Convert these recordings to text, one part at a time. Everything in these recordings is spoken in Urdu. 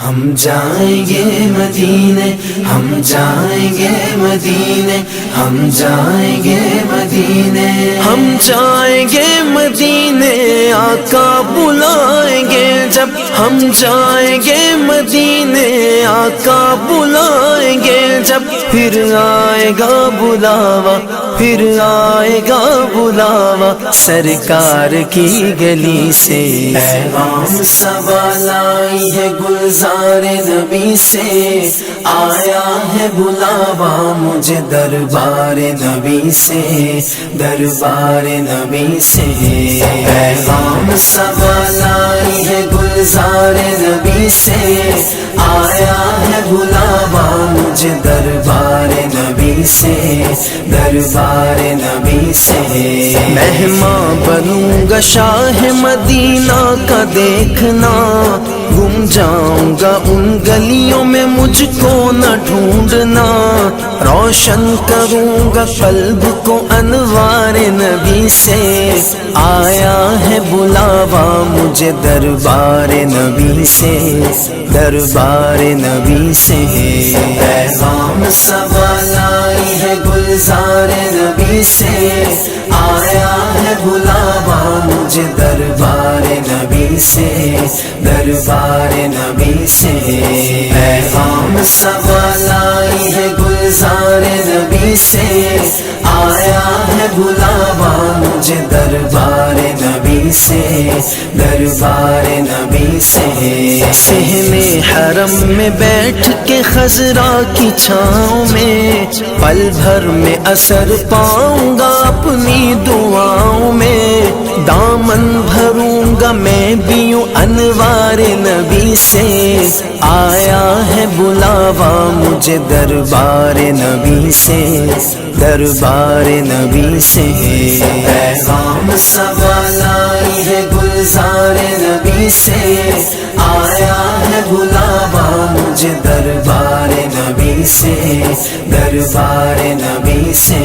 ہم جائیں گے مدینے، ہم جائیں گے مدینے، ہم جائیں گے مدینے، ہم جائیں گے مدینے، آقا بلائیں گے جب ہم جائیں گے مدینے، آقا بلائیں گے جب پھر آئے گا بلاوا، پھر آئے گا بلاوا سرکار کی گلی سے۔ پیغام سوال آئی ہے گلزار نبی سے، آیا ہے بلاوا مجھے دربار نبی سے، دربار نبی سے۔ پیغام سوال آئی ہے گلزار نبی سے، آیا ہے بلاوا مجھے دربار نبی سے، دربار نبی سے۔ مہمان بنوں گا شاہ مدینہ کا دیکھنا، گم جاؤں گا ان گلیوں میں مجھ کو نہ ڈھونڈنا، روشن کروں گا قلب کو انوار نبی سے، آیا ہے بلاوا مجھے دربار نبی سے، دربار نبی سے۔ پیغام سوال آئی ہے گلزار نبی سے، آیا ہے بلاوا مجھے دربار نبی سے، دربار نبی سے۔ پیغام سوال آئی ہے گلزار نبی سے، آیا ہے بلاوا مجھے دربار نبی سے، دربار نبی سے۔ صحن حرم میں بیٹھ کے خضرا کی چھاؤں میں، پل بھر میں اثر پاؤں گا اپنی دعاؤں میں، دامن بھروں گا میں بھی یوں انوار نبی سے، آیا ہے بلاوا مجھے دربار نبی سے، دربار نبی سے۔ پیغام سوال آئی ہے گلزار نبی سے، آیا ہے بلاوا مجھے دربار نبی سے، دربار نبی سے۔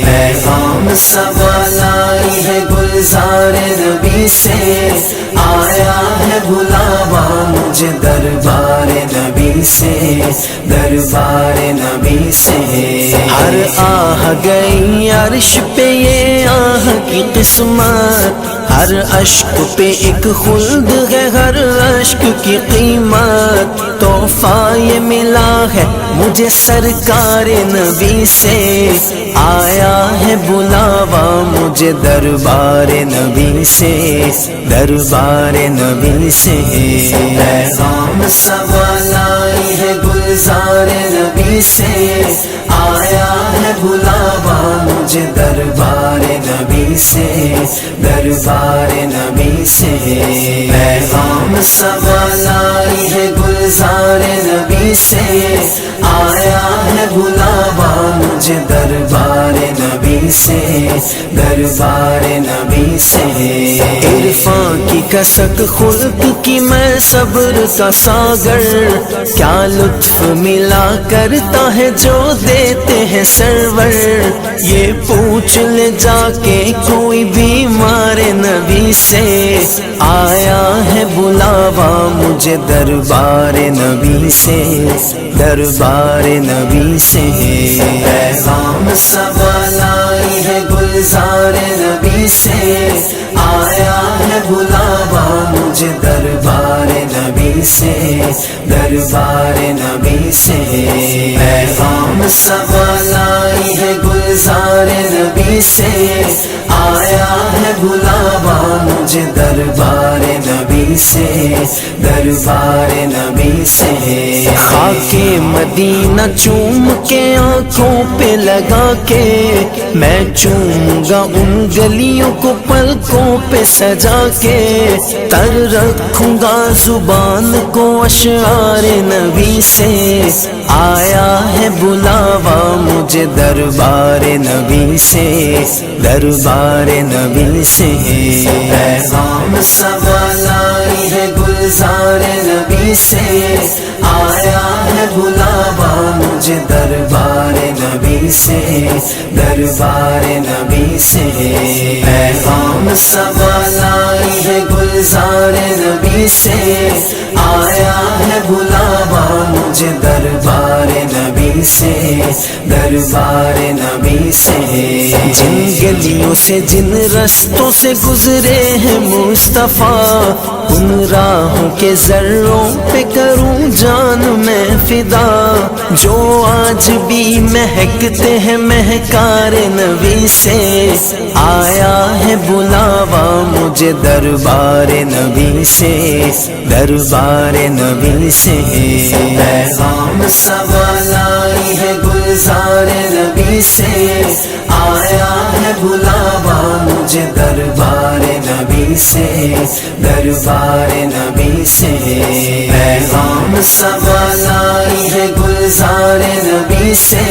پیغام سوال آئی ہے گلزار نبی سے، آیا ہے بلاوا مجھے دربار نبی سے، دربار نبی سے۔ ہر آہ گئی عرش پہ یہ آہ کی قسمت، ہر اشک پہ ایک خلد ہے، ہر اشک کی قیمت، تحفہ یہ ملا ہے مجھے سرکار نبی سے، آیا ہے بلاوا مجھے دربار نبی سے، دربار نبی سے۔ پیغام سوال آئی ہے گلزار نبی سے، آیا ہے بلاوا مجھے دربار نبی سے، دربار نبی سے۔ پیغام سوال آئی ہے گلزار نبی سے، آیا ہے بلاوا مجھے دربار نبی سے، دربار نبی سے۔ عرفان کی کسک خلق کی میں صبر کا ساگر، کیا لطف ملا کرتا ہے جو دیتے ہیں سرور، یہ پوچھ لے جا کے کوئی بیمار نبی سے، آیا ہے بلاوا مجھے دربار نبی سے، دربار نبی سے۔ پیغام سوال آئی ہے گلزار نبی سے، آیا ہے بلاوا مجھے دربار نبی سے، دربار نبی سے۔ پیغام سوال آئی ہے گلزار نبی سے، آیا ہے بلاوا مجھے دربار نبی سے، دربار نبی سے۔ خاک مدینہ چوم کے آنکھوں پہ لگا کے، میں چوموں گا ان گلیوں کو پلکوں پہ سجا کے، تر رکھوں گا زبان کو اشعار نبی سے، آیا ہے بلاوا مجھے دربار نبی سے، دربار نبی سے۔ پیغام سوال آئی ہے گلزار نبی سے، آیا ہے بلاوا مجھے دربار نبی سے، دربار نبی سے، پیغام سوال آئی ہے گلزار نبی سے، آیا ہے بلاوا مجھے دربار نبی سے، دربار نبی سے۔ جن گلیوں سے جن رستوں سے گزرے ہیں مصطفیٰ، ان راہوں کے ذروں پہ کروں جان میں فدا، جو آج بھی مہکتے ہیں مہکار نبی سے، آیا ہے بلاوا مجھے دربار نبی سے، دربار نبی سے، پیغام سوال آئی ہے گلزار نبی سے، آیا ہے بلاوا مجھے دربار نبی سے، دربار نبی سے، پیغام سوال آئی ہے گلزار نبی سے،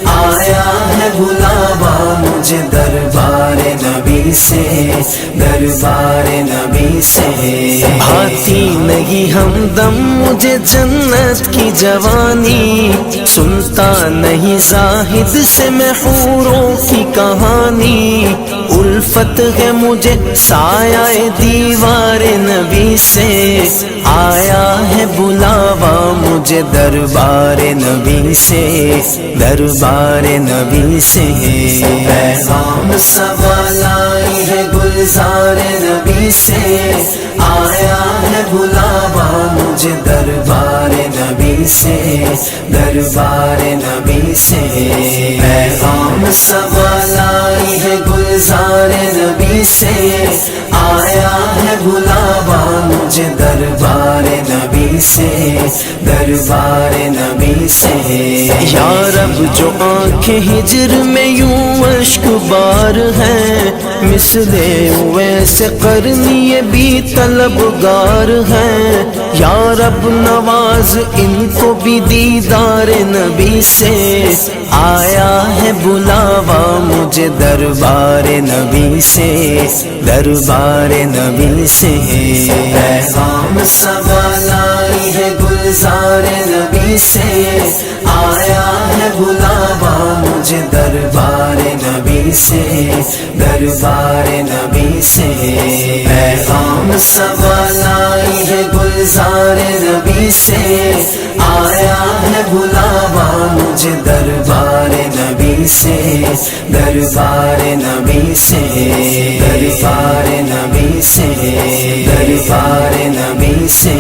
آیا ہے بلاوا مجھے دربار نبی سے، دربار نبی سے۔ آتی نہیں ہمدم مجھے جنت کی جوانی، سنتا نہیں زاہد سے میں حوروں کی کہانی، الفت ہے مجھے سایہ دیوار نبی سے، آیا ہے بلاوا مجھے دربار نبی سے، دربار نبی سے، پیغام سوال آئی ہے گلزار نبی سے، آیا ہے بلاوا مجھے دربار نبی سے، دربار نبی سے، پیغام سوال آئی ہے گلزار نبی سے، آیا ہے بلاوا مجھے دربار نبی سے، دربار نبی سے۔ یا رب جو آنکھیں ہجر میں یوں اشک بار ہیں، مثل ویسے قرنی بھی طلبگار ہیں، یا رب نواز ان کو بھی دیدار نبی سے، آیا ہے بلاوا مجھے دربار نبی سے، دربار نبی سے، پیغام سوال آئی ہے گلزار نبی سے، آیا ہے بلاوا مجھے دربار نبی سے، دربار نبی سے، پیغام سوال آئی ہے گلزار نبی سے، آیا ہے بلاوا مجھے دربار نبی سے، دربار نبی سے، دربار نبی سے، دربار نبی سے۔